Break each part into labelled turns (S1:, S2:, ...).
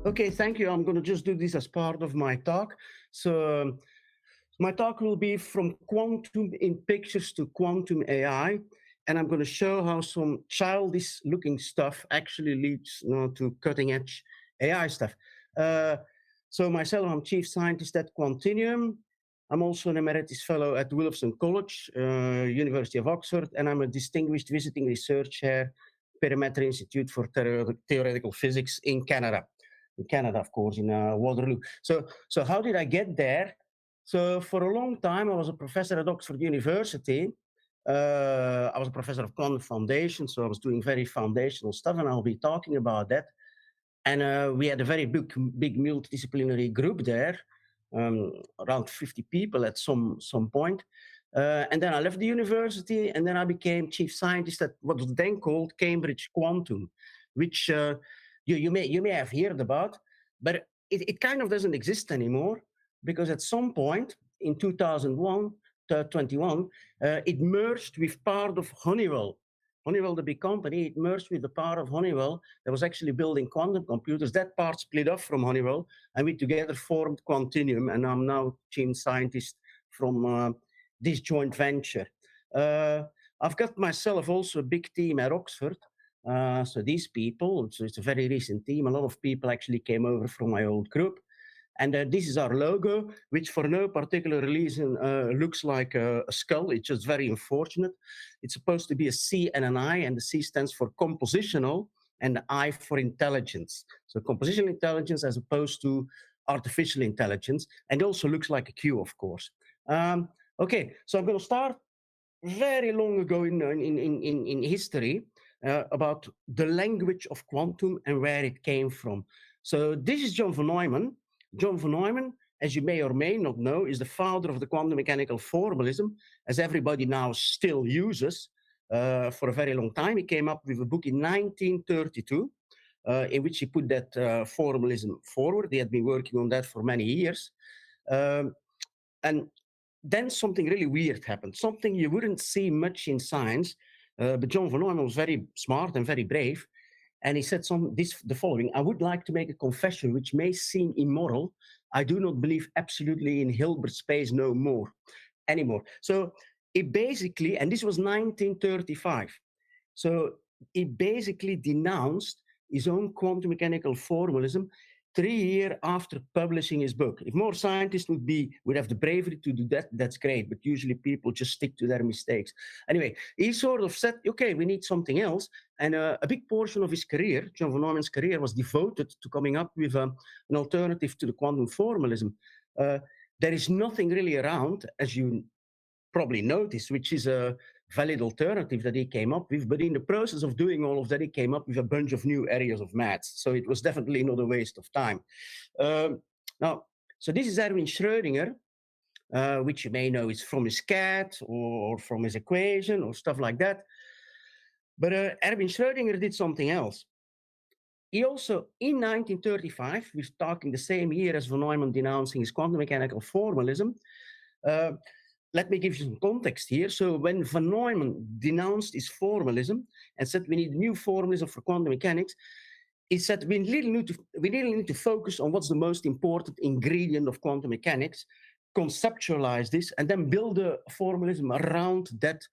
S1: Okay, thank you. I'm going to just do this as part of my talk. So my talk will be from quantum in pictures to quantum AI, and I'm going to show how some childish-looking stuff actually leads to cutting-edge AI stuff. Uh, so myself, I'm chief scientist at Quantinuum. I'm also an emeritus fellow at Wilson College, University of Oxford, and I'm a distinguished visiting research chair, Perimeter Institute for Theoretical Physics in Canada. In Canada, of course, in Waterloo. So how did I get there? So for a long time, I was a professor at Oxford University. I was a professor of quantum foundation, so I was doing very foundational stuff, and I'll be talking about that. And we had a very big multidisciplinary group there, around 50 people at some point. And then I left the university, and then I became chief scientist at what was then called Cambridge Quantum, which you may have heard about, but it kind of doesn't exist anymore, because at some point in 2021, it merged with part of Honeywell. Honeywell, the big company, it merged with the part of Honeywell that was actually building quantum computers. That part split off from Honeywell, and we together formed Quantinuum, and I'm now chief scientist from this joint venture. I've got myself also a big team at Oxford. So these people, so it's a very recent team. A lot of people actually came over from my old group. And this is our logo, which for no particular reason looks like a skull. It's just very unfortunate. It's supposed to be a C and an I, and the C stands for compositional, and the I for intelligence. So compositional intelligence as opposed to artificial intelligence. And it also looks like a Q, of course. Okay, so I'm going to start very long ago in history about the language of quantum and where it came from. So this is John von Neumann. John von Neumann, as you may or may not know, is the father of the quantum mechanical formalism, as everybody now still uses for a very long time. He came up with a book in 1932 in which he put that formalism forward. He had been working on that for many years. And then something really weird happened, something you wouldn't see much in science, but John von Neumann was very smart and very brave. And he said the following: I would like to make a confession which may seem immoral. I do not believe absolutely in Hilbert space anymore. So it basically, and this was 1935, so he basically denounced his own quantum mechanical formalism 3 years after publishing his book. If more scientists would have the bravery to do that, that's great. But usually people just stick to their mistakes. Anyway, he sort of said, okay, we need something else. And a big portion of his career, John von Neumann's career, was devoted to coming up with an alternative to the quantum formalism. There is nothing really around, as you probably noticed, which is a valid alternative that he came up with. But in the process of doing all of that, he came up with a bunch of new areas of maths. So it was definitely not a waste of time. So this is Erwin Schrödinger, which you may know is from his cat or from his equation or stuff like that. But Erwin Schrödinger did something else. He also, in 1935, we're talking the same year as von Neumann denouncing his quantum mechanical formalism. Let me give you some context here. So when von Neumann denounced his formalism and said we need a new formalism for quantum mechanics, he said we really need to focus on what's the most important ingredient of quantum mechanics, conceptualize this, and then build a formalism around that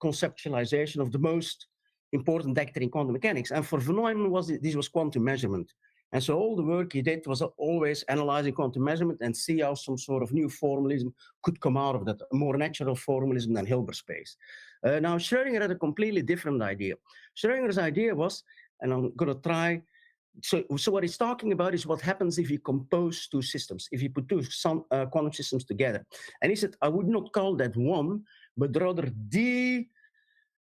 S1: conceptualization of the most important actor in quantum mechanics. And for von Neumann, this was quantum measurement. And so all the work he did was always analyzing quantum measurement and see how some sort of new formalism could come out of that, a more natural formalism than Hilbert space. Now, Schrödinger had a completely different idea. Schrödinger's idea was, and I'm going to try, so what he's talking about is what happens if you compose two systems, if you put two quantum systems together. And he said, I would not call that one, but rather the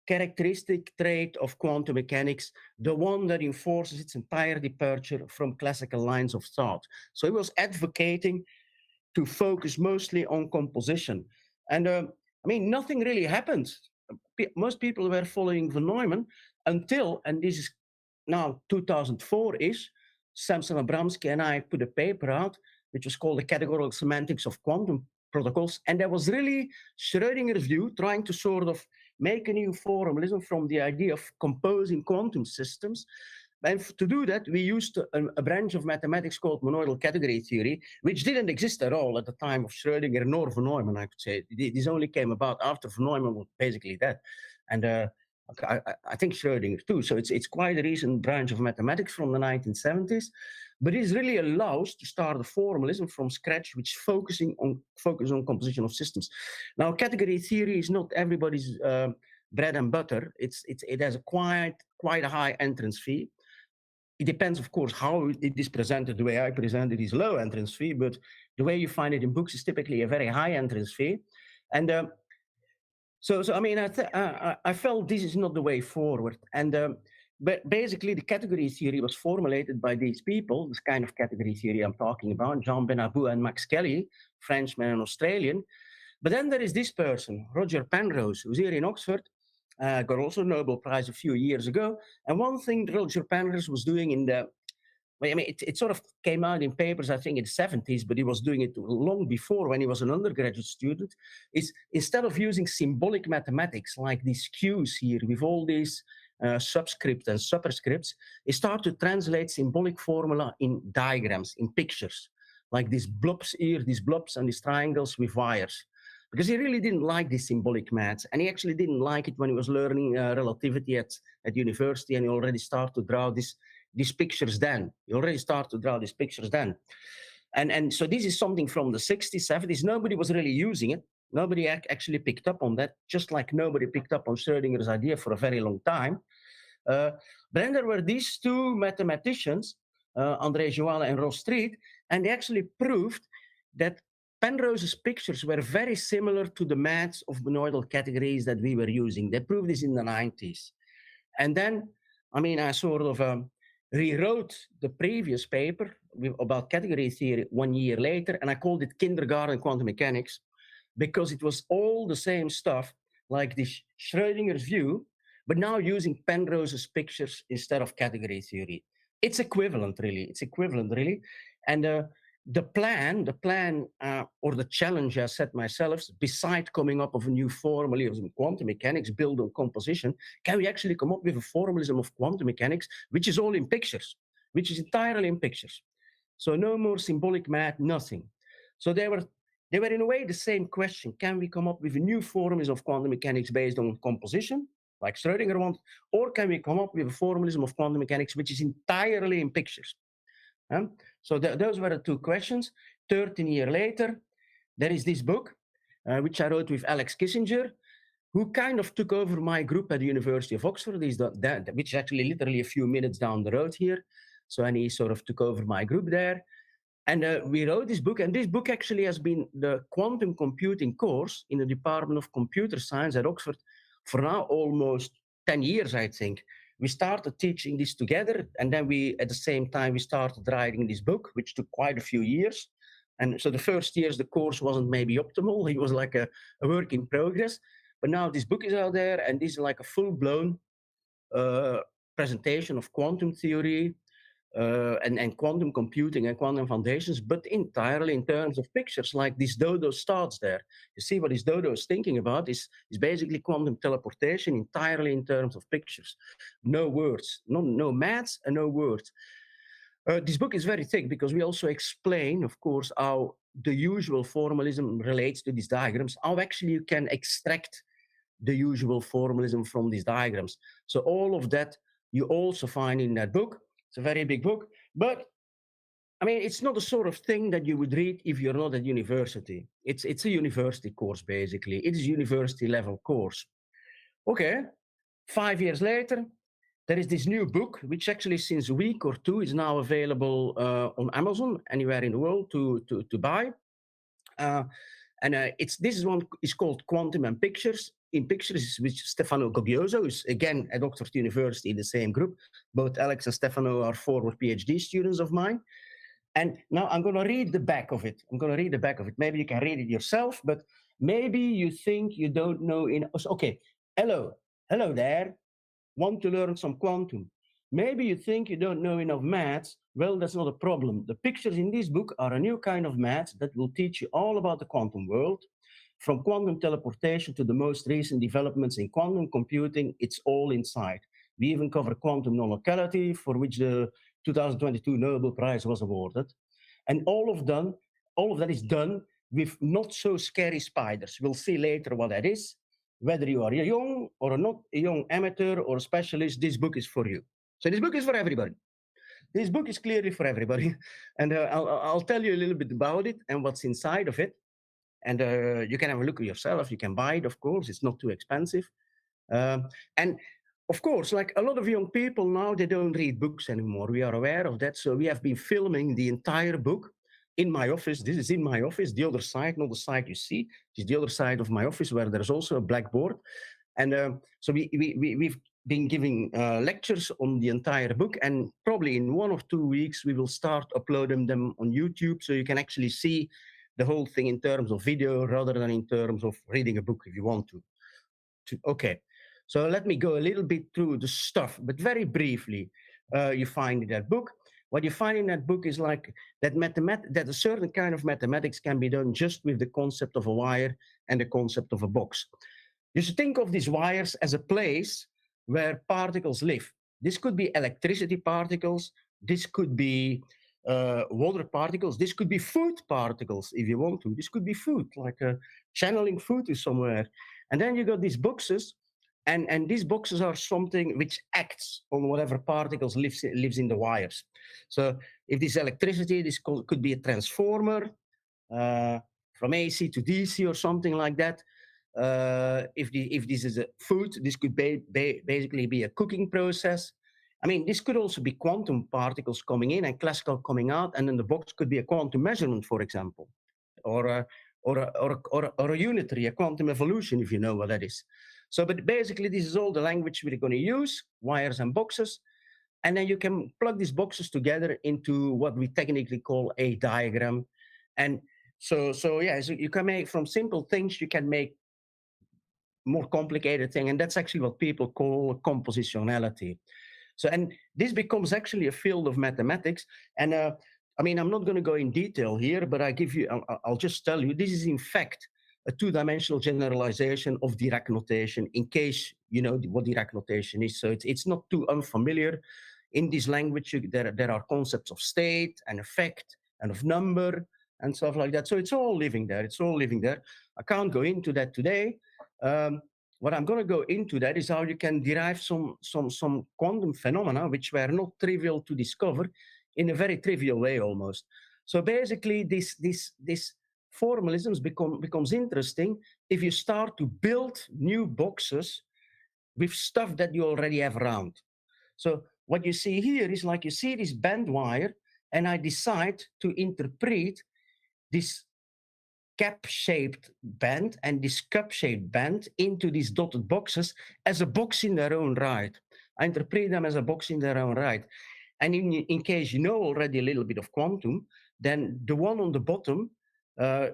S1: characteristic trait of quantum mechanics, the one that enforces its entire departure from classical lines of thought. So he was advocating to focus mostly on composition. And I mean, nothing really happened. Most people were following von Neumann until, and this is now 2004-ish, Samson Abramsky and I put a paper out, which was called The Categorical Semantics of Quantum Protocols. And that was really Schrödinger's view, trying to sort of make a new formalism from the idea of composing quantum systems And to do that, we used a branch of mathematics called monoidal category theory, which didn't exist at all at the time of Schrödinger nor von Neumann, I could say. This only came about after von Neumann was basically dead. And I think Schrödinger too. So it's quite a recent branch of mathematics from the 1970s. But it really allows to start a formalism from scratch, which focus on composition of systems. Now, category theory is not everybody's bread and butter. It has a quite a high entrance fee. It depends, of course, how it is presented. The way I present it is low entrance fee, but the way you find it in books is typically a very high entrance fee. And so I mean, I felt this is not the way forward. And but basically, the category theory was formulated by these people, this kind of category theory I'm talking about, Jean Benabou and Max Kelly, Frenchman and Australian. But then there is this person, Roger Penrose, who's here in Oxford, got also a Nobel Prize a few years ago. And one thing Roger Penrose was doing it sort of came out in papers, I think, in the 70s, but he was doing it long before when he was an undergraduate student, is instead of using symbolic mathematics like these Qs here with all these subscripts and superscripts, he started to translate symbolic formula in diagrams, in pictures, like these blobs here, these blobs and these triangles with wires. Because he really didn't like this symbolic maths, and he actually didn't like it when he was learning relativity at university, and he already started to draw these pictures then. He already started to draw these pictures then. And so this is something from the 60s, 70s. Nobody was really using it. Nobody actually picked up on that, just like nobody picked up on Schrödinger's idea for a very long time. But then there were these two mathematicians, André Joala and Ross Street, and they actually proved that Penrose's pictures were very similar to the maths of monoidal categories that we were using. They proved this in the 90s. And then, I mean, I sort of rewrote the previous paper about category theory 1 year later, and I called it Kindergarten Quantum Mechanics, because it was all the same stuff, like this Schrödinger's view, but now using Penrose's pictures instead of category theory. It's equivalent, really. And the plan or the challenge I set myself, beside coming up with a new formalism of quantum mechanics built on composition, can we actually come up with a formalism of quantum mechanics which is all in pictures, which is entirely in pictures? So no more symbolic math, nothing. So they were in a way the same question. Can we come up with a new formalism of quantum mechanics based on composition, like Schrödinger wanted, or can we come up with a formalism of quantum mechanics which is entirely in pictures? So those were the two questions. 13 years later, there is this book, which I wrote with Alex Kissinger, who kind of took over my group at the University of Oxford, which is actually literally a few minutes down the road here. So, and he sort of took over my group there. And we wrote this book, and this book actually has been the quantum computing course in the Department of Computer Science at Oxford for now almost 10 years, I think. We started teaching this together, and then at the same time, we started writing this book, which took quite a few years. And so the first years, the course wasn't maybe optimal. It was like a work in progress. But now this book is out there, and this is like a full-blown presentation of quantum theory and quantum computing and quantum foundations, but entirely in terms of pictures, like this Dodo starts there. You see what this Dodo is thinking about is basically quantum teleportation entirely in terms of pictures. No words, no maths and no words. This book is very thick because we also explain, of course, how the usual formalism relates to these diagrams, how actually you can extract the usual formalism from these diagrams. So all of that you also find in that book. It's a very big book, but I mean, it's not the sort of thing that you would read if you're not at university. It's a university course, basically. It is a university level course. Okay, 5 years later, there is this new book, which actually since a week or two is now available on Amazon, anywhere in the world to buy. This one is called Quantum and Pictures. In Pictures, with Stefano Goggioso, who's again at Oxford University in the same group. Both Alex and Stefano are former PhD students of mine. And now I'm going to read the back of it. Maybe you can read it yourself, but maybe you think you don't know enough. Okay, hello there. Want to learn some quantum? Maybe you think you don't know enough maths. Well, that's not a problem. The pictures in this book are a new kind of maths that will teach you all about the quantum world. From quantum teleportation to the most recent developments in quantum computing, it's all inside. We even cover quantum non-locality, for which the 2022 Nobel Prize was awarded. And all of that is done with not so scary spiders. We'll see later what that is. Whether you are young or not a young amateur or a specialist, this book is for you. So this book is for everybody. This book is clearly for everybody. And I'll tell you a little bit about it and what's inside of it. And you can have a look at yourself. You can buy it, of course. It's not too expensive. And of course, like a lot of young people now, they don't read books anymore. We are aware of that. So we have been filming the entire book in my office. This is in my office, the other side, not the side you see. It's the other side of my office where there's also a blackboard. And so we've been giving lectures on the entire book. And probably in 1 or 2 weeks, we will start uploading them on YouTube. So you can actually see the whole thing in terms of video rather than in terms of reading a book if you want to. Okay. So let me go a little bit through the stuff, but very briefly, you find in that book. What you find in that book is like that that a certain kind of mathematics can be done just with the concept of a wire and the concept of a box. You should think of these wires as a place where particles live. This could be electricity particles. This could be water particles. This could be food particles, if you want to. This could be food, like channeling food to somewhere. And then you got these boxes. And these boxes are something which acts on whatever particles lives in the wires. So if this electricity, this could be a transformer from AC to DC or something like that. If this is a food, this could basically be a cooking process. I mean, this could also be quantum particles coming in and classical coming out, and then the box could be a quantum measurement, for example, or a unitary, a quantum evolution, if you know what that is. So, but basically, this is all the language we're going to use, wires and boxes. And then you can plug these boxes together into what we technically call a diagram. And so yeah, so you can make from simple things, you can make more complicated thing. And that's actually what people call compositionality. So, and this becomes actually a field of mathematics. And I mean, I'm not going to go in detail here, but I'll just tell you, this is in fact a two-dimensional generalization of Dirac notation, in case you know what Dirac notation is. So it's not too unfamiliar. In this language, there are concepts of state and effect and of number and stuff like that. So it's all living there. It's all living there. I can't go into that today. What I'm going to go into that is how you can derive some quantum phenomena which were not trivial to discover in a very trivial way almost. So basically, this formalisms becomes interesting if you start to build new boxes with stuff that you already have around. So what you see here is like you see this band wire, and I decide to interpret this cap-shaped band and this cup-shaped band into these dotted boxes as a box in their own right. I interpret them as a box in their own right. And in case you know already a little bit of quantum, then the one on the bottom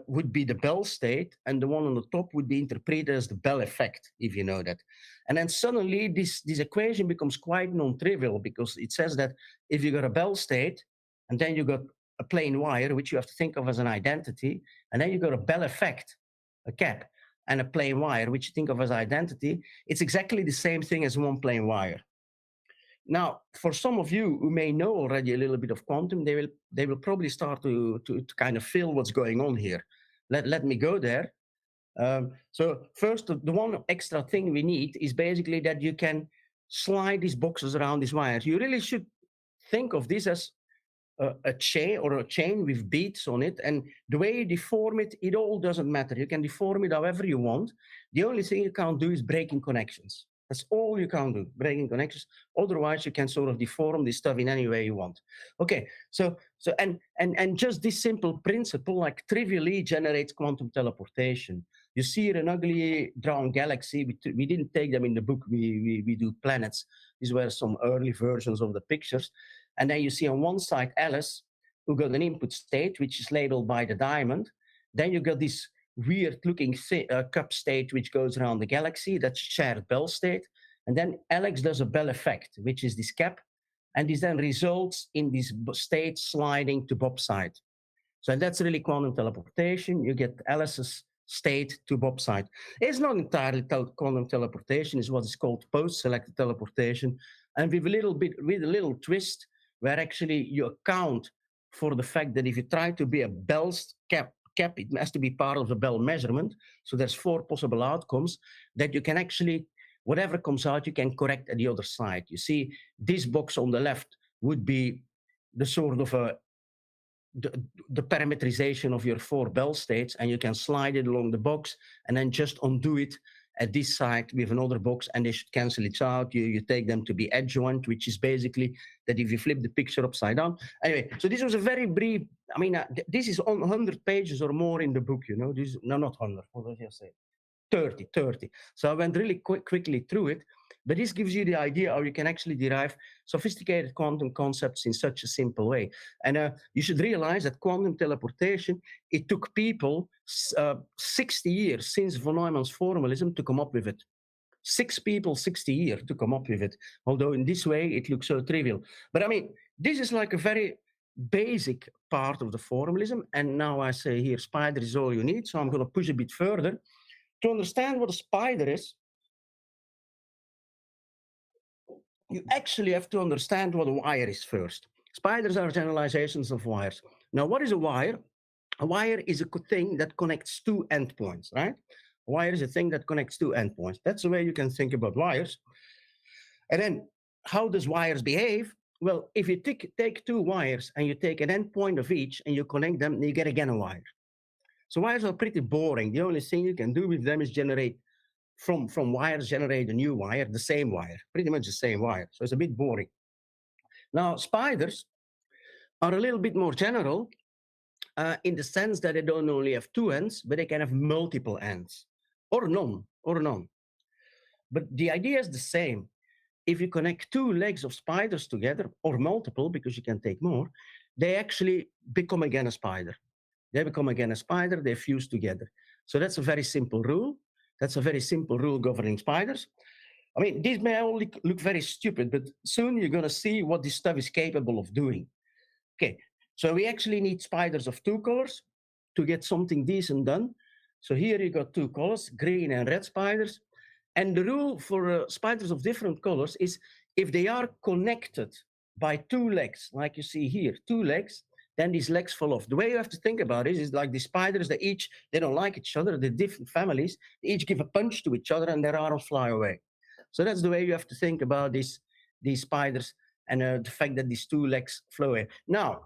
S1: would be the Bell state, and the one on the top would be interpreted as the Bell effect, if you know that. And then suddenly this equation becomes quite non-trivial, because it says that if you got a Bell state, and then you got a plane wire, which you have to think of as an identity, and then you got a Bell effect, a cap, and a plane wire, which you think of as identity, it's exactly the same thing as one plane wire. Now, for some of you who may know already a little bit of quantum, they will probably start to kind of feel what's going on here. Let me go there. So first, the one extra thing we need is basically that you can slide these boxes around these wires. You really should think of this as a chain with beads on it, and the way you deform it, it all doesn't matter. You can deform it however you want. The only thing you can't do is breaking connections. That's all you can do, breaking connections. Otherwise, you can sort of deform this stuff in any way you want. Okay, so and just this simple principle, like trivially generates quantum teleportation. You see an ugly drawn galaxy. We didn't take them in the book. We do planets. These were some early versions of the pictures. And then you see on one side Alice, who got an input state, which is labeled by the diamond. Then you got this weird-looking cup state, which goes around the galaxy. That's shared Bell state. And then Alex does a Bell effect, which is this cap. And this then results in this state sliding to Bob's side. So that's really quantum teleportation. You get Alice's state to Bob's side. It's not entirely quantum teleportation. It's what is called post-selected teleportation, and with a little twist, where actually you account for the fact that if you try to be a Bell's cap, it has to be part of the Bell measurement. So there's 4 possible outcomes that you can actually, whatever comes out, you can correct at the other side. You see, this box on the left would be the sort of the parameterization of your 4 Bell states, and you can slide it along the box and then just undo it at this side with another box, and they should cancel each out. You take them to be adjoint, which is basically that if you flip the picture upside down. Anyway, so this was a very brief, I mean, this is on 100 pages or more in the book, you know. This, no, not 100, what did I say? 30. So I went really quickly through it, but this gives you the idea how you can actually derive sophisticated quantum concepts in such a simple way. And you should realize that quantum teleportation, it took people 60 years since von Neumann's formalism to come up with it. 6 people, 60 years to come up with it. Although in this way, it looks so trivial. But I mean, this is like a very basic part of the formalism. And now I say here, spider is all you need. So I'm going to push a bit further. To understand what a spider is, you actually have to understand what a wire is first. Spiders are generalizations of wires. Now, what is a wire? A wire is a thing that connects 2 endpoints, right? A wire is a thing that connects 2 endpoints. That's the way you can think about wires. And then, how does wires behave? Well, if you take 2 wires and you take an endpoint of each and you connect them, you get again a wire. So wires are pretty boring. The only thing you can do with them is generate from wires, generate a new wire, the same wire, pretty much the same wire. So it's a bit boring. Now, spiders are a little bit more general in the sense that they don't only have 2 ends, but they can have multiple ends, or none. But the idea is the same. If you connect 2 legs of spiders together, or multiple, because you can take more, they actually become again a spider. They become again a spider, they fuse together. So that's a very simple rule. That's a very simple rule governing spiders. I mean, these may all look very stupid, but soon you're going to see what this stuff is capable of doing. Okay, so we actually need spiders of 2 colors to get something decent done. So here you got 2 colors, green and red spiders. And the rule for spiders of different colors is if they are connected by 2 legs, like you see here, 2 legs, then these legs fall off. The way you have to think about it is like the spiders, they don't like each other, they're different families, they each give a punch to each other and their arms fly away. So that's the way you have to think about these spiders and the fact that these 2 legs flow away. Now,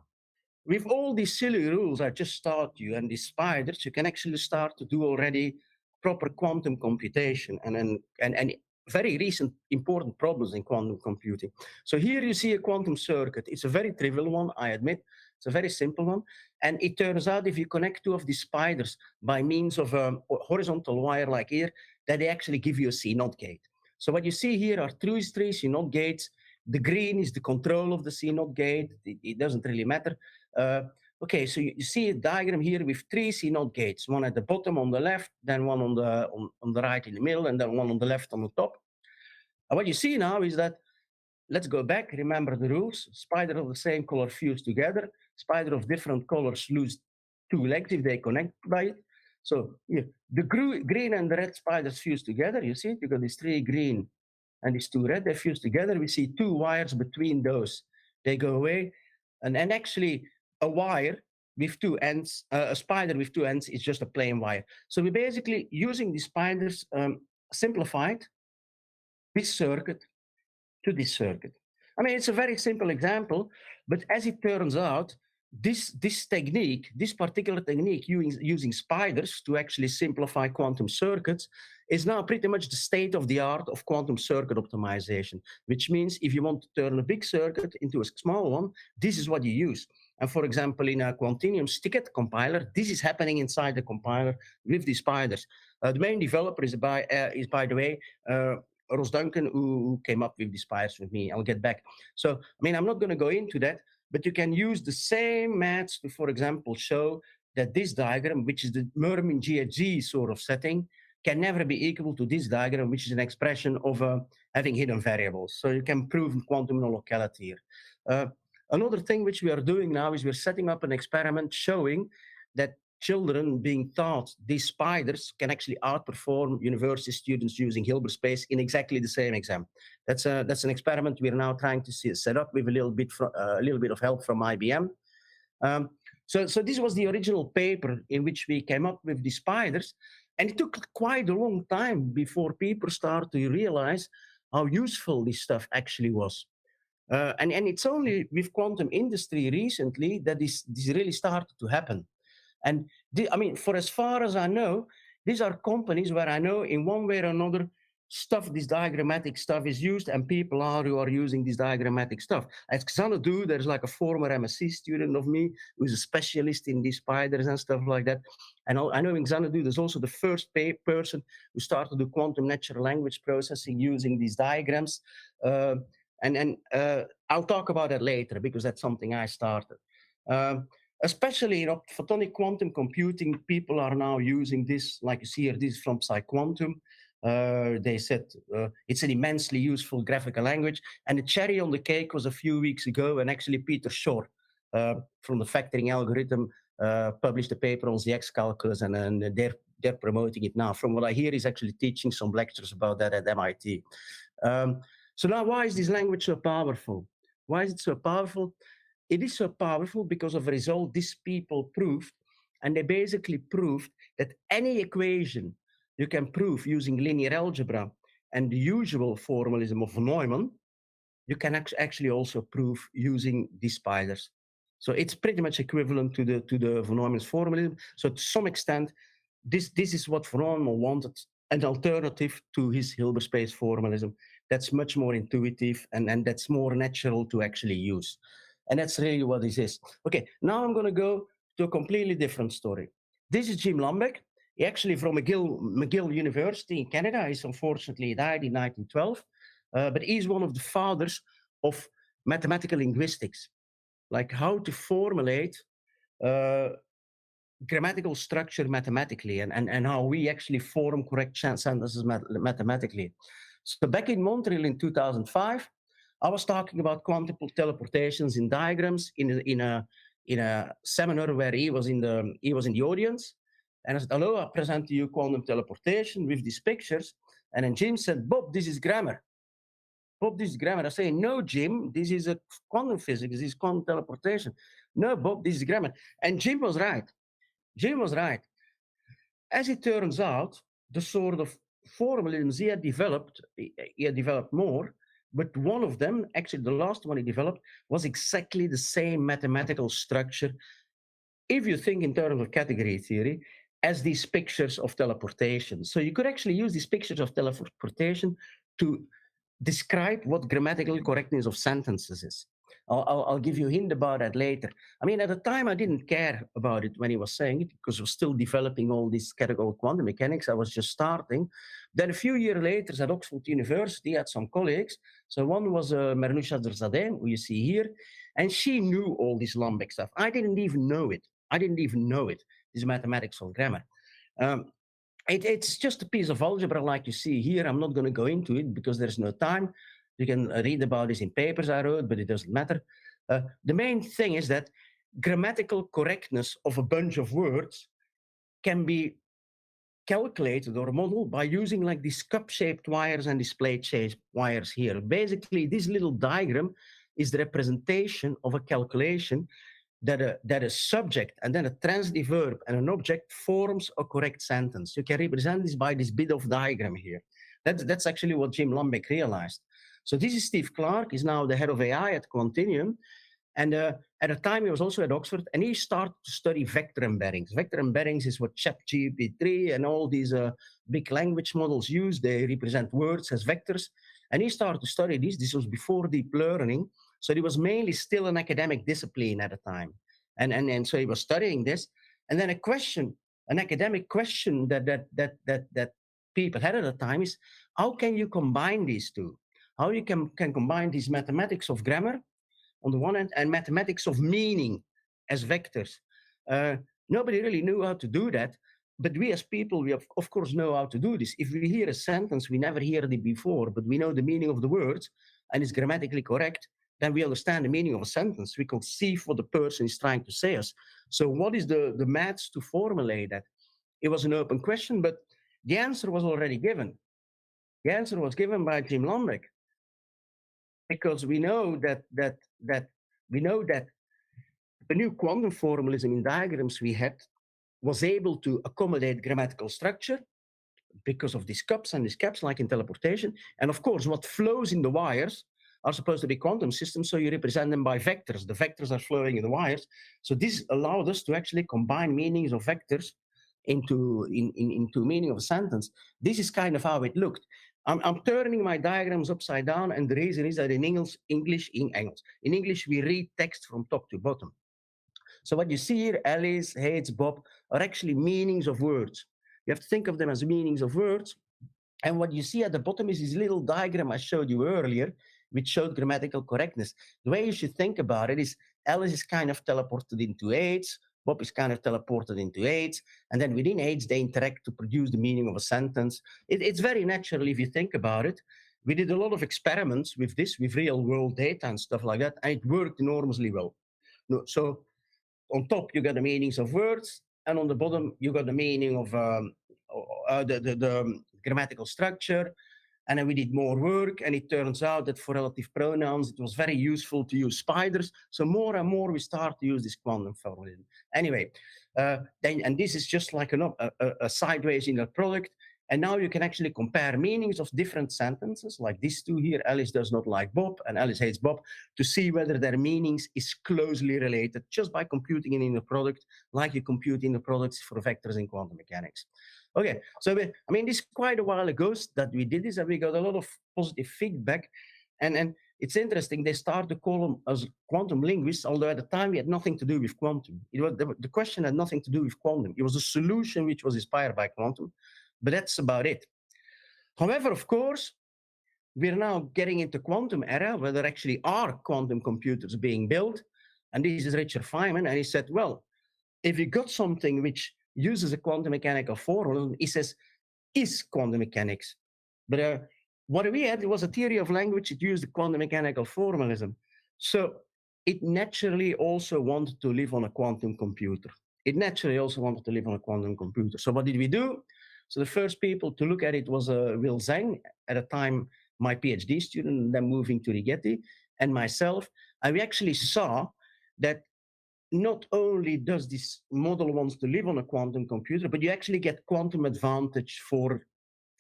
S1: with all these silly rules I just taught you and these spiders, you can actually start to do already proper quantum computation and very recent important problems in quantum computing. So here you see a quantum circuit. It's a very trivial one, I admit. It's a very simple one. And it turns out if you connect 2 of these spiders by means of a horizontal wire like here, that they actually give you a C0 gate. So what you see here are 3 C0 gates. The green is the control of the C0 gate. It doesn't really matter. Okay, so you see a diagram here with 3 C0 gates, one at the bottom on the left, then one on the right in the middle, and then one on the left on the top. And what you see now is that, let's go back, remember the rules. Spider of the same color fuse together. Spider of different colors lose 2 legs if they connect by it. So yeah, the green and the red spiders fuse together. You see it? You got these 3 green and these 2 red, they fuse together. We see 2 wires between those. They go away. And actually, a wire with 2 ends, a spider with 2 ends is just a plain wire. So we're basically using the spiders simplified this circuit to this circuit. I mean, it's a very simple example, but as it turns out, this particular technique using spiders to actually simplify quantum circuits is now pretty much the state of the art of quantum circuit optimization, which means if you want to turn a big circuit into a small one, this is what you use. And for example, in a Quantinuum stickit compiler, this is happening inside the compiler with the spiders. The main developer is by the way, Ross Duncan, who came up with the spiders with me. I'll get back. So, I mean, I'm not going to go into that, but you can use the same maths to, for example, show that this diagram, which is the Mermin GHZ sort of setting, can never be equal to this diagram, which is an expression of having hidden variables. So you can prove quantum non-locality here. Another thing which we are doing now is we're setting up an experiment showing that children being taught these spiders can actually outperform university students using Hilbert space in exactly the same exam. That's an experiment we're now trying to set up with a little bit of help from IBM. Um, so this was the original paper in which we came up with the spiders, and it took quite a long time before people started to realize how useful this stuff actually was. And it's only with quantum industry recently that this really started to happen. And I mean, for as far as I know, these are companies where I know in one way or another this diagrammatic stuff is used, and people who are using this diagrammatic stuff. At Xanadu, there's like a former MSc student of me who's a specialist in these spiders and stuff like that. And I know in Xanadu, there's also the first person who started to do quantum natural language processing using these diagrams. And I'll talk about that later because that's something I started. Especially in photonic quantum computing, people are now using this, like you see here, this is from PsiQuantum. They said it's an immensely useful graphical language. And the cherry on the cake was a few weeks ago, and actually Peter Shor from the factoring algorithm published a paper on the X calculus, and they're promoting it now. From what I hear, he's actually teaching some lectures about that at MIT. So now, why is this language so powerful? Why is it so powerful? It is so powerful because of a result these people proved, and they basically proved that any equation you can prove using linear algebra and the usual formalism of Neumann, you can actually also prove using these spiders. So it's pretty much equivalent to the von Neumann's formalism. So to some extent, this is what von Neumann wanted, an alternative to his Hilbert space formalism. That's much more intuitive and that's more natural to actually use. And that's really what this is. Okay, now I'm going to go to a completely different story. This is Jim Lambeck. He actually from McGill University in Canada. He's unfortunately died in 1912. But he's one of the fathers of mathematical linguistics, like how to formulate grammatical structure mathematically and how we actually form correct sentences mathematically. So back in Montreal in 2005, I was talking about quantum teleportations in diagrams in a seminar where he was in the audience, and I said, "Hello, I present to you quantum teleportation with these pictures." And then Jim said, "Bob, this is grammar. Bob, this is grammar." I say, "No, Jim, this is a quantum physics. This is quantum teleportation." "No, Bob, this is grammar." And Jim was right. Jim was right. As it turns out, the sort of formalisms he had developed more. But one of them, actually the last one he developed, was exactly the same mathematical structure, if you think in terms of category theory, as these pictures of teleportation. So you could actually use these pictures of teleportation to describe what grammatical correctness of sentences is. I'll give you a hint about that later. I mean, at the time, I didn't care about it when he was saying it because I was still developing all this categorical quantum mechanics. I was just starting. Then a few years later at Oxford University, I had some colleagues. So one was Marnusha Zadeh, who you see here, and she knew all this Lambeck stuff. I didn't even know it. This mathematics of grammar. It's just a piece of algebra like you see here. I'm not going to go into it because there's no time. You can read about this in papers I wrote, but it doesn't matter. The main thing is that grammatical correctness of a bunch of words can be calculated or modeled by using like these cup-shaped wires and these plate-shaped wires here. Basically, this little diagram is the representation of a calculation that a subject and then a transitive verb and an object forms a correct sentence. You can represent this by this bit of diagram here. That's actually what Jim Lambeck realized. So this is Steve Clark. He's now the head of AI at Quantinuum. And at the time, he was also at Oxford, and he started to study vector embeddings. Vector embeddings is what ChatGPT and all these big language models use. They represent words as vectors. And he started to study this. This was before deep learning. So he was mainly still an academic discipline at the time. And so he was studying this. And then an academic question that people had at the time is, how can you combine these two? How you can combine these mathematics of grammar on the one hand and mathematics of meaning as vectors? Nobody really knew how to do that. But we as people, we of course know how to do this. If we hear a sentence, we never heard it before, but we know the meaning of the words and it's grammatically correct, then we understand the meaning of a sentence. We conceive what the person is trying to say us. So what is the maths to formulate that? It was an open question, but the answer was already given. The answer was given by Jim Lambeck, because we know that the new quantum formalism in diagrams we had was able to accommodate grammatical structure because of these cups and these caps, like in teleportation. And of course, what flows in the wires are supposed to be quantum systems, so you represent them by vectors. The vectors are flowing in the wires. So this allowed us to actually combine meanings of vectors into meaning of a sentence. This is kind of how it looked. I'm turning my diagrams upside down, and the reason is that in English, we read text from top to bottom. So what you see here, Alice, hates Bob, are actually meanings of words. You have to think of them as meanings of words. And what you see at the bottom is this little diagram I showed you earlier, which showed grammatical correctness. The way you should think about it is Alice is kind of teleported into AIDS, Bob is kind of teleported into AIDS, and then within AIDS, they interact to produce the meaning of a sentence. It's very natural if you think about it. We did a lot of experiments with this, with real world data and stuff like that, and it worked enormously well. So on top, you got the meanings of words, and on the bottom, you got the meaning of the grammatical structure. And then we did more work, and it turns out that for relative pronouns, it was very useful to use spiders. So more and more, we start to use this quantum formalism. Anyway, and this is just like a sideways in a product. And now you can actually compare meanings of different sentences, like these two here, Alice does not like Bob, and Alice hates Bob, to see whether their meanings is closely related just by computing it in the product, like you compute in the products for vectors in quantum mechanics. Okay, so this is quite a while ago that we did this, and we got a lot of positive feedback. And it's interesting, they started to call them as quantum linguists, although at the time we had nothing to do with quantum. It was the question had nothing to do with quantum. It was a solution which was inspired by quantum, but that's about it. However, of course, we're now getting into quantum era where there actually are quantum computers being built. And this is Richard Feynman, and he said, well, if you got something which uses a quantum mechanical formula, he says, is quantum mechanics. But what we had was a theory of language that used the quantum mechanical formalism. So it naturally also wanted to live on a quantum computer. So what did we do? So the first people to look at it was Will Zhang, at the time my PhD student, then moving to Rigetti, and myself. And we actually saw that not only does this model wants to live on a quantum computer, but you actually get quantum advantage for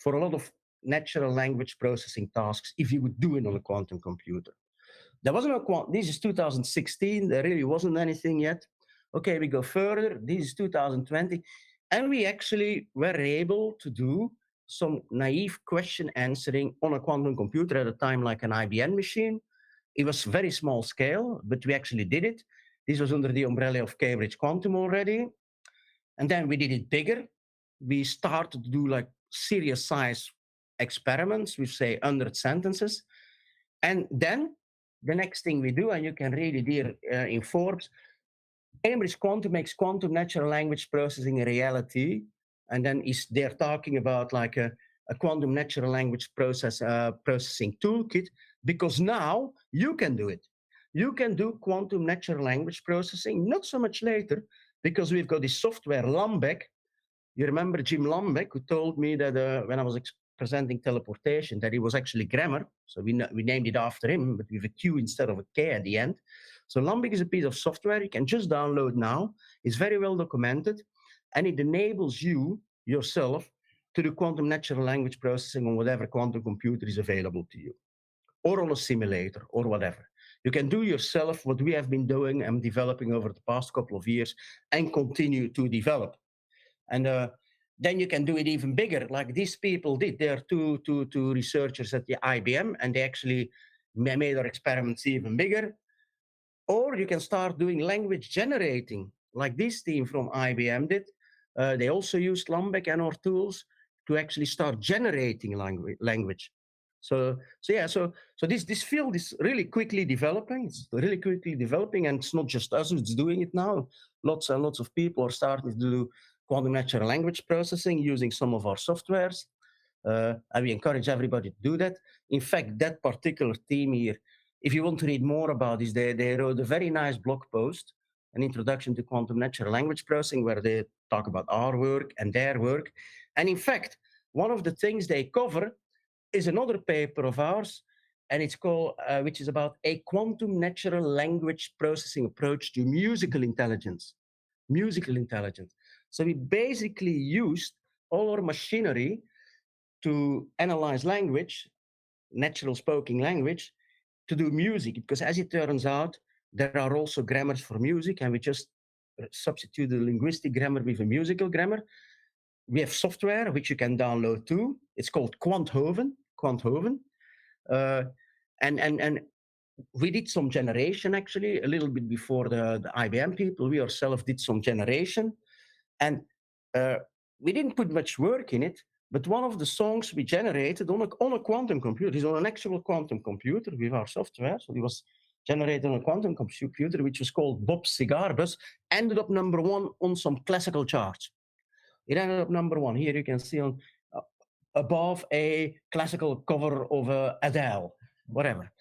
S1: a lot of natural language processing tasks if you would do it on a quantum computer. There wasn't this is 2016, there really wasn't anything yet. Okay, we go further, this is 2020, and we actually were able to do some naive question answering on a quantum computer at a time, like an IBM machine. It was very small scale, but we actually did it. This was under the umbrella of Cambridge Quantum already. And then we did it bigger. We started to do like serious size experiments with, say, 100 sentences. And then the next thing we do, and you can read it here in Forbes, Cambridge Quantum makes quantum natural language processing a reality. And then they're talking about like a quantum natural language processing toolkit, because now you can do it. You can do quantum natural language processing, not so much later, because we've got this software, Lambeck. You remember Jim Lambeck, who told me that when I was presenting teleportation, that it was actually grammar. So we named it after him, but with a Q instead of a K at the end. So Lambeck is a piece of software you can just download now. It's very well documented, and it enables you yourself to do quantum natural language processing on whatever quantum computer is available to you, or on a simulator, or whatever. You can do yourself what we have been doing and developing over the past couple of years and continue to develop. And then you can do it even bigger, like these people did. There are two researchers at the IBM, and they actually made their experiments even bigger. Or you can start doing language generating, like this team from IBM did. They also used Lambeck and our tools to actually start generating language. So this field is really quickly developing. And it's not just us who's doing it now. Lots and lots of people are starting to do quantum natural language processing using some of our softwares. And we encourage everybody to do that. In fact, that particular team here if you want to read more about this, they wrote a very nice blog post, an introduction to quantum natural language processing, where they talk about our work and their work. And in fact, one of the things they cover is another paper of ours, and it's called, which is about a quantum natural language processing approach to musical intelligence. Musical intelligence. So we basically used all our machinery to analyze language, natural spoken language, to do music, because as it turns out, there are also grammars for music, and we just substitute the linguistic grammar with a musical grammar. We have software which you can download too. It's called Quantinuum. Uh, and we did some generation, actually, a little bit before the IBM people. We ourselves did some generation. And we didn't put much work in it, but one of the songs we generated on a quantum computer, is on an actual quantum computer with our software. So it was generated on a quantum computer, which was called Bob's Cigar Bus, ended up #1 on some classical charts. It ended up #1. Here you can see on above a classical cover of Adele, whatever.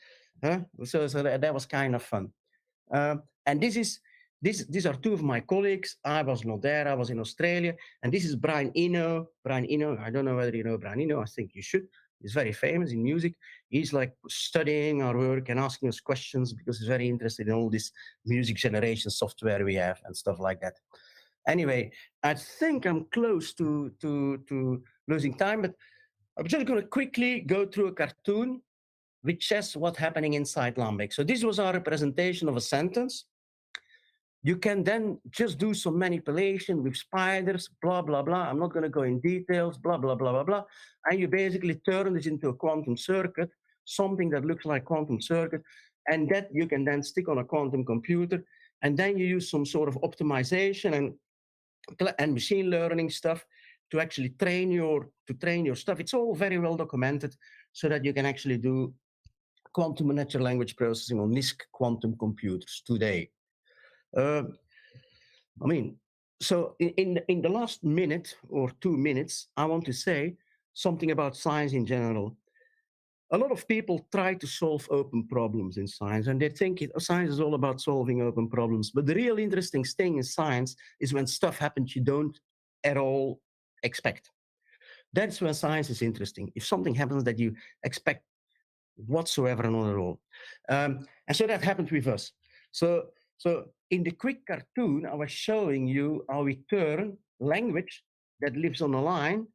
S1: So that was kind of fun. And these are two of my colleagues. I was not there. I was in Australia. And this is Brian Eno. Brian Eno, I don't know whether you know Brian Eno. I think you should. He's very famous in music. He's like studying our work and asking us questions because he's very interested in all this music generation software we have and stuff like that. Anyway, I think I'm close to losing time, but I'm just going to quickly go through a cartoon which says what's happening inside Lambic. So this was our representation of a sentence. You can then just do some manipulation with spiders, blah, blah, blah. I'm not going to go in details, blah, blah, blah, blah, blah. And you basically turn this into a quantum circuit, something that looks like quantum circuit, and that you can then stick on a quantum computer. And then you use some sort of optimization and machine learning stuff to actually train your stuff. It's all very well documented so that you can actually do quantum natural language processing on NISQ quantum computers today. I mean, so in the last minute or 2 minutes, I want to say something about science in general. A lot of people try to solve open problems in science, and they think science is all about solving open problems. But the real interesting thing in science is when stuff happens you don't at all expect. That's when science is interesting. If something happens that you expect whatsoever and not at all. And so that happened with us. So in the quick cartoon, I was showing you how we turn language that lives on a line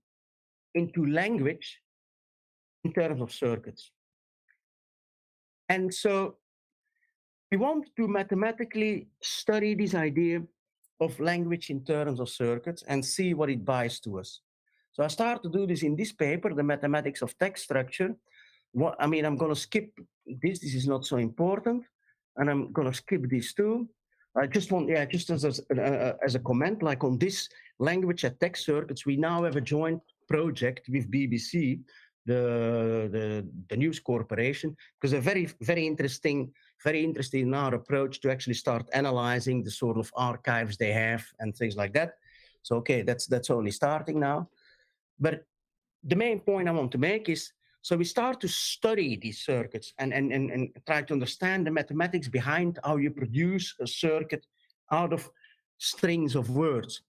S1: into language in terms of circuits. And so we want to mathematically study this idea of language in terms of circuits and see what it buys to us. So I start to do this in this paper, The Mathematics of Text Structure. I'm going to skip this. This is not so important. And I'm going to skip this too. I just want, just as a comment, like on this language and text circuits, we now have a joint project with BBC, the News Corporation, because they're very interested in our approach to actually start analyzing the sort of archives they have and things like that. So, okay, that's only starting now. But the main point I want to make is, so we start to study these circuits and try to understand the mathematics behind how you produce a circuit out of strings of words.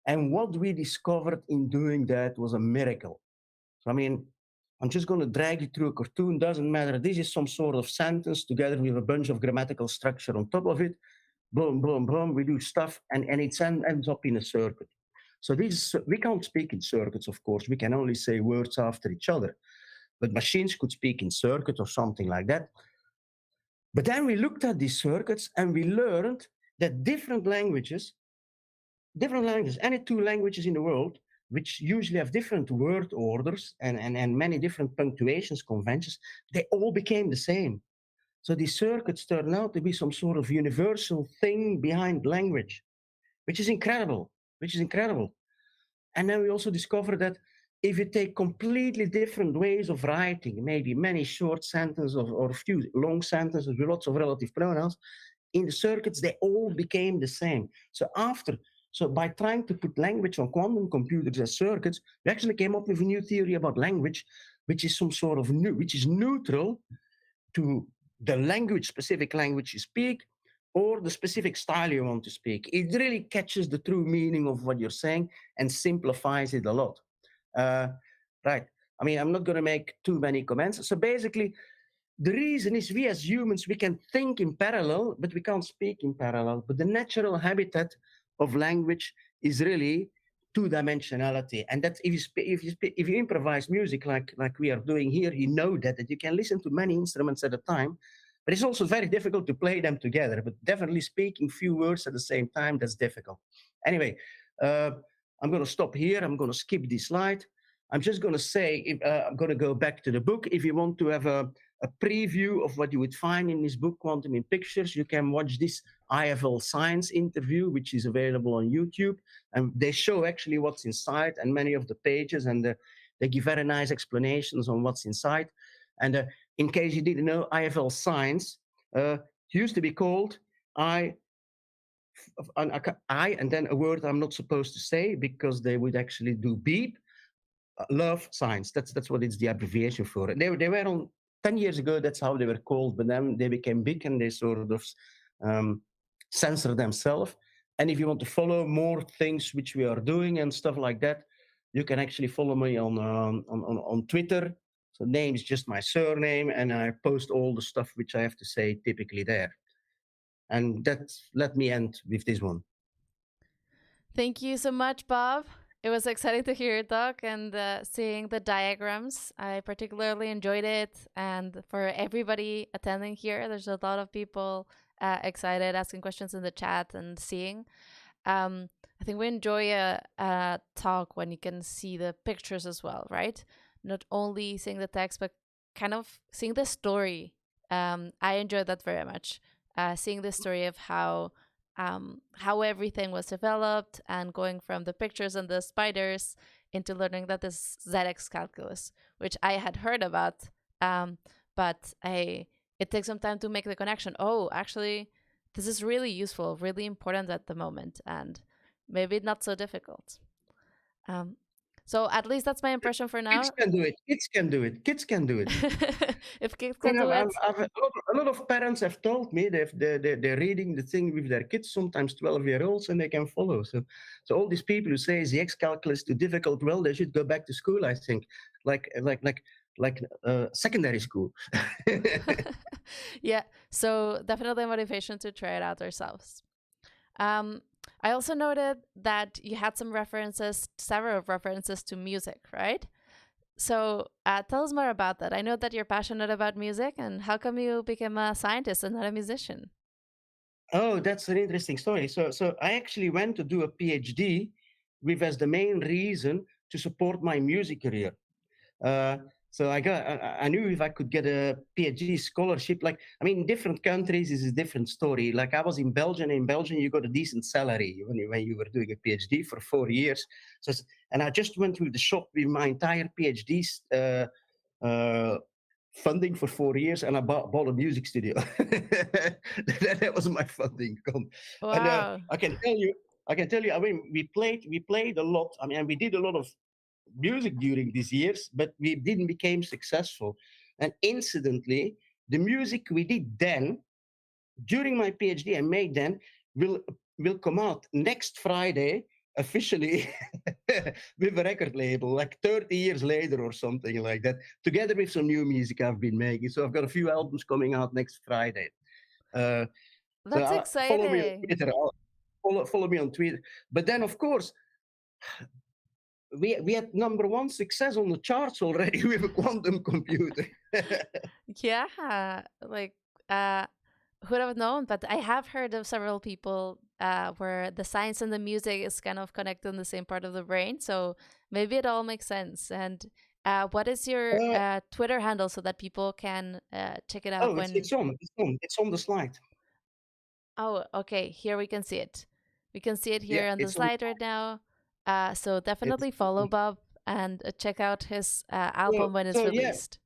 S1: And what we discovered in doing that was a miracle. So, I mean, I'm just going to drag you through a cartoon, doesn't matter. This is some sort of sentence together with a bunch of grammatical structure on top of it. Boom, boom, boom, we do stuff, and it ends up in a circuit. So we can't speak in circuits, of course. We can only say words after each other. But machines could speak in circuits or something like that. But then we looked at these circuits and we learned that different languages, any two languages in the world, which usually have different word orders and many different punctuations conventions, they all became the same. So these circuits turned out to be some sort of universal thing behind language, which is incredible. And then we also discovered that if you take completely different ways of writing, maybe many short sentences or a few long sentences with lots of relative pronouns, in the circuits, they all became the same. So by trying to put language on quantum computers as circuits, we actually came up with a new theory about language, which is some sort of which is neutral to the language, specific language you speak, or the specific style you want to speak. It really catches the true meaning of what you're saying and simplifies it a lot. Uh, right. I mean, I'm not going to make too many comments. So basically, the reason is we as humans, we can think in parallel, but we can't speak in parallel. But the natural habitat of language is really two-dimensionality. And that if you improvise music like we are doing here, you know that you can listen to many instruments at a time, but it's also very difficult to play them together. But definitely speaking few words at the same time, that's difficult. Anyway, uh, I'm going to stop here. I'm going to skip this slide. I'm just going to say, I'm going to go back to the book. If you want to have a preview of what you would find in this book, Quantum in Pictures, you can watch this IFL Science interview, which is available on YouTube. And they show actually what's inside and many of the pages, and they give very nice explanations on what's inside. And in case you didn't know, IFL Science used to be called I, and then a word I'm not supposed to say because they would actually do beep. Love Science. That's what it's the abbreviation for. They were on 10 years ago. That's how they were called. But then they became big and they sort of censor themselves. And if you want to follow more things which we are doing and stuff like that, you can actually follow me on Twitter. So name is just my surname, and I post all the stuff which I have to say typically there. And let me end with this one.
S2: Thank you so much, Bob. It was exciting to hear your talk and seeing the diagrams. I particularly enjoyed it. And for everybody attending here, there's a lot of people excited, asking questions in the chat and seeing. I think we enjoy a talk when you can see the pictures as well, right? Not only seeing the text, but kind of seeing the story. I enjoyed that very much. Seeing the story of how everything was developed and going from the pictures and the spiders into learning that this ZX calculus, which I had heard about, but it takes some time to make the connection. Oh, actually, this is really useful, really important at the moment, and maybe not so difficult. So at least that's my impression for now.
S1: Kids can do it. Kids can do it. Kids can do it.
S2: If kids can do it.
S1: A lot of parents have told me they're reading the thing with their kids, sometimes 12-year-olds, and they can follow. So all these people who say the X calculus too difficult, well, they should go back to school, I think, like secondary school.
S2: Yeah, so definitely a motivation to try it out ourselves. I also noted that you had several references to music, right? So tell us more about that. I know that you're passionate about music, and how come you became a scientist and not a musician?
S1: Oh, that's an interesting story. So I actually went to do a PhD with as the main reason to support my music career. So I knew if I could get a PhD scholarship, like, I mean, in different countries is a different story. Like I was in Belgium. In Belgium, you got a decent salary when you were doing a PhD for 4 years. And I just went through the shop with my entire PhD funding for 4 years, and I bought a music studio. That was my funding.
S2: Wow.
S1: And I can tell you. I mean, we played a lot. I mean, and we did a lot of music during these years, but we didn't become successful. And incidentally, the music we did then, during my PhD I made then, will come out next Friday officially with a record label, like 30 years later or something like that, together with some new music I've been making. So I've got a few albums coming out next Friday.
S2: That's exciting.
S1: Follow me on Twitter. Follow me on Twitter. But then, of course, we had #1 success on the charts already with a quantum computer.
S2: Yeah, like who would have known? But I have heard of several people where the science and the music is kind of connected in the same part of the brain. So maybe it all makes sense. And what is your Twitter handle so that people can check it out?
S1: Oh, it's on the slide.
S2: Oh, okay. Here we can see it. We can see it here on the slide right now. So definitely follow Bob and check out his album when it's released.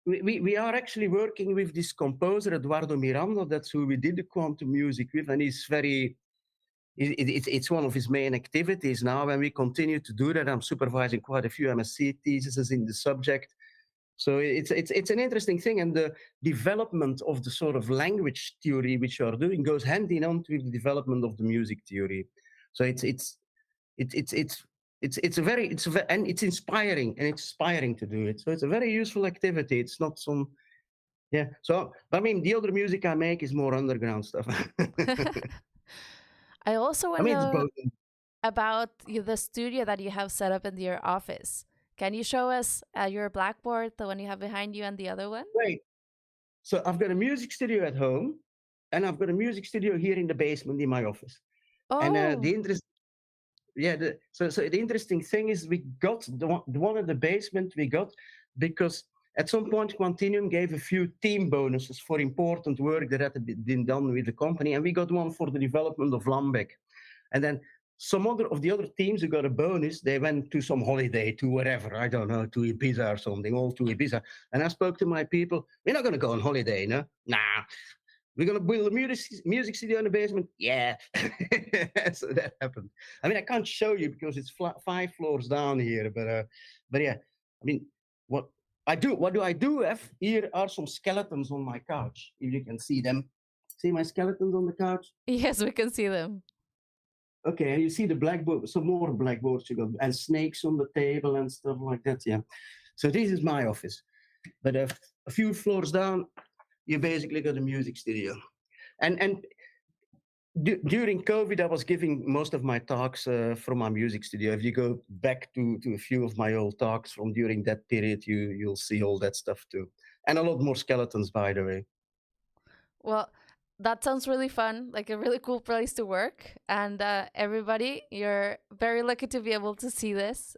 S1: Yeah. We are actually working with this composer, Eduardo Miranda. That's who we did the quantum music with, and it's one of his main activities now, and we continue to do that. I'm supervising quite a few MSc theses in the subject. So it's an interesting thing, and the development of the sort of language theory which you are doing goes hand in hand with the development of the music theory. So and it's inspiring, and it's inspiring to do it. So it's a very useful activity. It's not some, yeah. So I mean, the other music I make is more underground stuff.
S2: I also
S1: I
S2: want to
S1: mean, it's
S2: know
S1: both.
S2: about the studio that you have set up in your office. Can you show us your blackboard, the one you have behind you, and the other one?
S1: Great. So I've got a music studio at home, and I've got a music studio here in the basement in my office. And
S2: Oh,
S1: the interest, yeah. So the interesting thing is we got the one in the basement we got because at some point Quantinuum gave a few team bonuses for important work that had been done with the company, and we got one for the development of Lambeck. And then some other of the other teams who got a bonus, they went to some holiday, to wherever, I don't know, to Ibiza or something, all to Ibiza. And I spoke to my people, we're not going to go on holiday, no? Nah. We're going to build a music studio in the basement? Yeah. So that happened. I mean, I can't show you because it's 5 floors down here, but yeah. I mean, what do I do have? Here are some skeletons on my couch, if you can see them. See my skeletons on the couch?
S2: yes, we can see them.
S1: Okay, and you see the blackboard, some more blackboards you got, and snakes on the table and stuff like that. Yeah. So this is my office, but a few floors down, you basically got a music studio. And during COVID, I was giving most of my talks from my music studio. If you go back to a few of my old talks from during that period, you'll see all that stuff too, and a lot more skeletons, by the way.
S2: Well, that sounds really fun, like a really cool place to work. And everybody, you're very lucky to be able to see this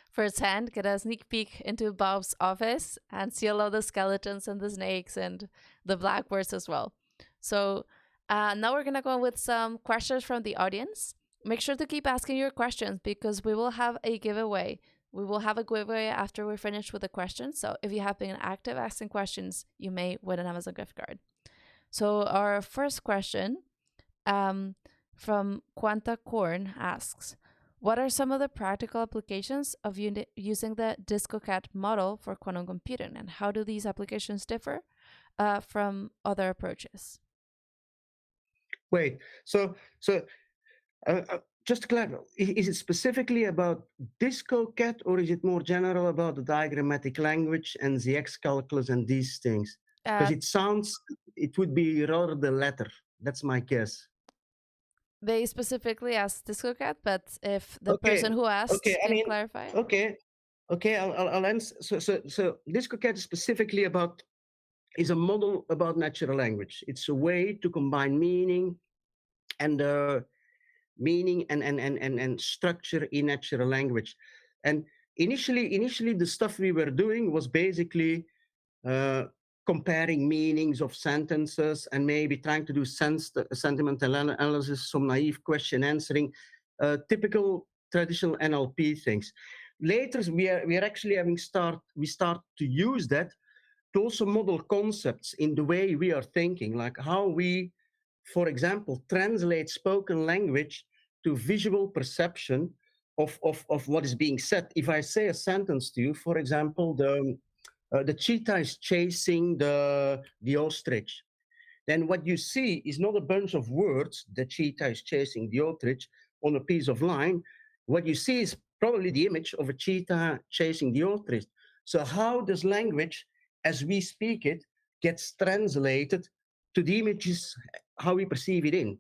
S2: firsthand, get a sneak peek into Bob's office and see all of the skeletons and the snakes and the blackbirds as well. So now we're going to go on with some questions from the audience. Make sure to keep asking your questions because we will have a giveaway. We will have a giveaway after we're finished with the questions. So if you have been active asking questions, you may win an Amazon gift card. So our first question from Quanta Corn asks, what are some of the practical applications of using the DiscoCAT model for quantum computing, and how do these applications differ from other approaches?
S1: Wait, so just to clarify, is it specifically about DiscoCAT, or is it more general about the diagrammatic language and the X calculus and these things? Because it would be rather the latter. That's my guess.
S2: They specifically asked DiscoCAT, but if the person who asked can clarify.
S1: Okay, I'll answer. So DiscoCAT specifically is a model about natural language. It's a way to combine meaning and structure in natural language. And initially the stuff we were doing was basically comparing meanings of sentences and maybe trying to do sentimental analysis, some naive question answering, typical traditional NLP things. Later, we are actually we start to use that to also model concepts in the way we are thinking, like how we, for example, translate spoken language to visual perception of what is being said. If I say a sentence to you, for example, the cheetah is chasing the ostrich, then what you see is not a bunch of words, the cheetah is chasing the ostrich, on a piece of line. What you see is probably the image of a cheetah chasing the ostrich. So how does language, as we speak it, gets translated to the images, how we perceive it in?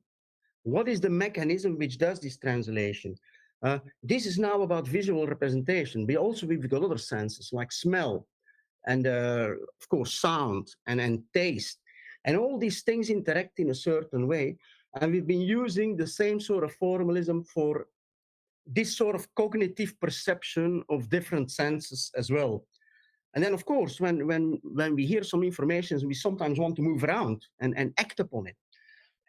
S1: What is the mechanism which does this translation? This is now about visual representation. We've got other senses like smell, and of course sound and taste, and all these things interact in a certain way, and we've been using the same sort of formalism for this sort of cognitive perception of different senses as well. And then of course when we hear some information, we sometimes want to move around and act upon it,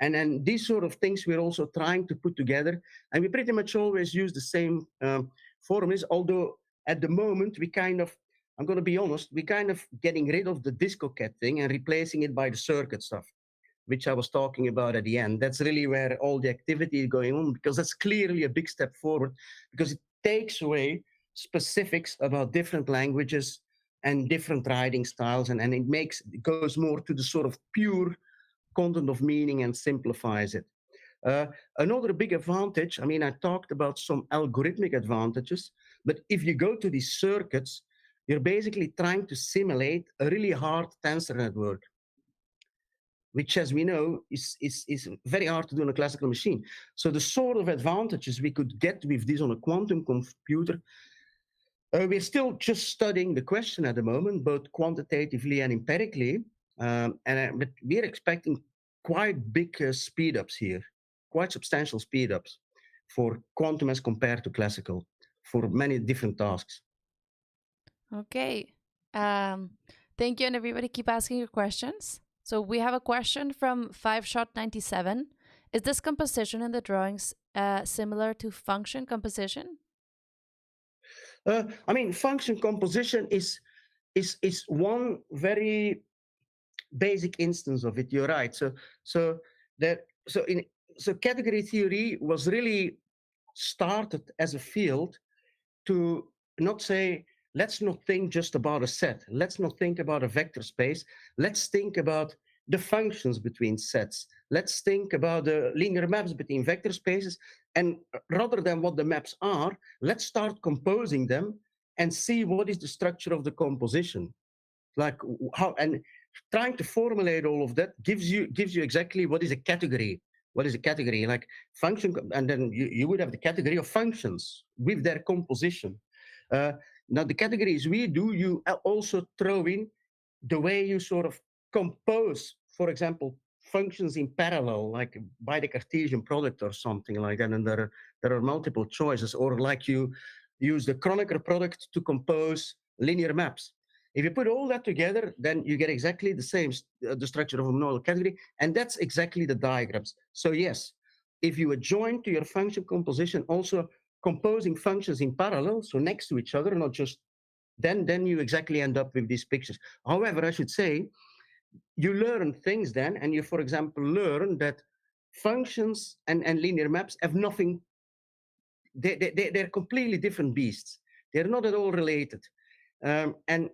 S1: and then these sort of things we're also trying to put together, and we pretty much always use the same formulas, although at the moment I'm going to be honest, we're kind of getting rid of the DiscoCAT thing and replacing it by the circuit stuff, which I was talking about at the end. That's really where all the activity is going on, because that's clearly a big step forward, because it takes away specifics about different languages and different writing styles, and it goes more to the sort of pure content of meaning and simplifies it. Uh, Another big advantage, I mean, I talked about some algorithmic advantages, but if you go to these circuits, you're basically trying to simulate a really hard tensor network, which, as we know, is very hard to do on a classical machine. So the sort of advantages we could get with this on a quantum computer, we're still just studying the question at the moment, both quantitatively and empirically, but we're expecting quite big speed ups here, quite substantial speed ups for quantum as compared to classical for many different tasks.
S2: Okay. Thank you, and everybody keep asking your questions. So we have a question from 5shot97. Is this composition in the drawings similar to function composition?
S1: I mean, function composition is one very basic instance of it. You're right. So that so in so category theory was really started as a field to not say, let's not think just about a set, let's not think about a vector space, let's think about the functions between sets, let's think about the linear maps between vector spaces, and rather than what the maps are, let's start composing them and see what is the structure of the composition, like how, and trying to formulate all of that gives you exactly what is a category. What is a category? Like function, and then you would have the category of functions with their composition. uh, Now the categories we do, you also throw in the way you sort of compose, for example, functions in parallel, like by the Cartesian product or something like that, and there are multiple choices, or like you use the Kronecker product to compose linear maps. If you put all that together, then you get exactly the same, the structure of a nodal category, and that's exactly the diagrams. So yes, if you adjoin to your function composition also composing functions in parallel, so next to each other, not just, then you exactly end up with these pictures. However, I should say, you learn things then, and you, for example, learn that functions and linear maps have nothing, they're completely different beasts. They're not at all related. And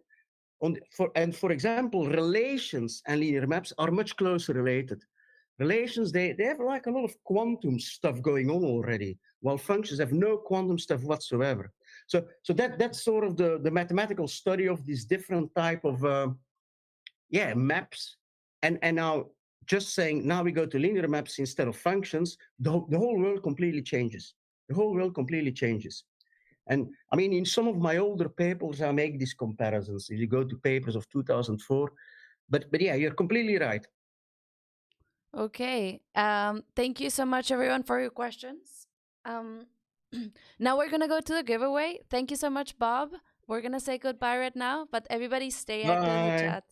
S1: for example, relations and linear maps are much closer related. Relations, they have like a lot of quantum stuff going on already, while functions have no quantum stuff whatsoever. So that's sort of the mathematical study of these different type of maps. And now just saying now we go to linear maps instead of functions, the whole world completely changes. The whole world completely changes. And I mean, in some of my older papers, I make these comparisons. If you go to papers of 2004, but yeah, you're completely right.
S2: Okay. Thank you so much, everyone, for your questions. Now we're going to go to the giveaway. Thank you so much, Bob. We're going to say goodbye right now, but everybody stay active in the
S1: Bye.
S2: chat.